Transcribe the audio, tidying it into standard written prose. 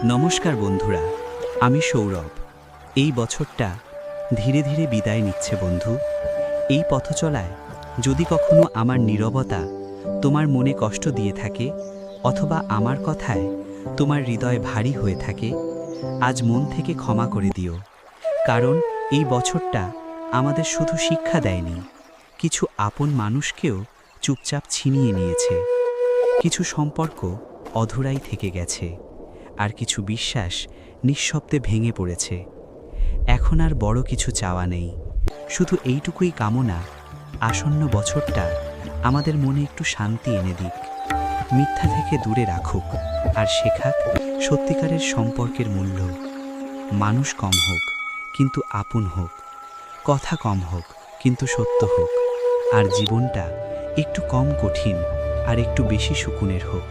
নমস্কার বন্ধুরা, আমি সৌরভ। এই বছরটা ধীরে ধীরে বিদায় নিচ্ছে বন্ধু। এই পথচলায় যদি কখনো আমার নীরবতা তোমার মনে কষ্ট দিয়ে থাকে, অথবা আমার কথায় তোমার হৃদয় ভারী হয়ে থাকে, আজ মন থেকে ক্ষমা করে দিও। কারণ এই বছরটা আমাদের শুধু শিক্ষা দেয়নি, কিছু আপন মানুষকেও চুপচাপ ছিনিয়ে নিয়েছে। কিছু সম্পর্ক অধুরাই থেকে গেছে, আর কিছু বিশ্বাস নিঃশব্দে ভেঙে পড়েছে। এখন আর বড় কিছু চাওয়া নেই, শুধু এইটুকুই কামনা, আসন্ন বছরটা আমাদের মনে একটু শান্তি এনে দিক, মিথ্যা থেকে দূরে রাখুক, আর শেখাক সত্যিকারের সম্পর্কের মূল্য। মানুষ কম হোক কিন্তু আপন হোক, কথা কম হোক কিন্তু সত্য হোক, আর জীবনটা একটু কম কঠিন আর একটু বেশি সুকুনের হোক।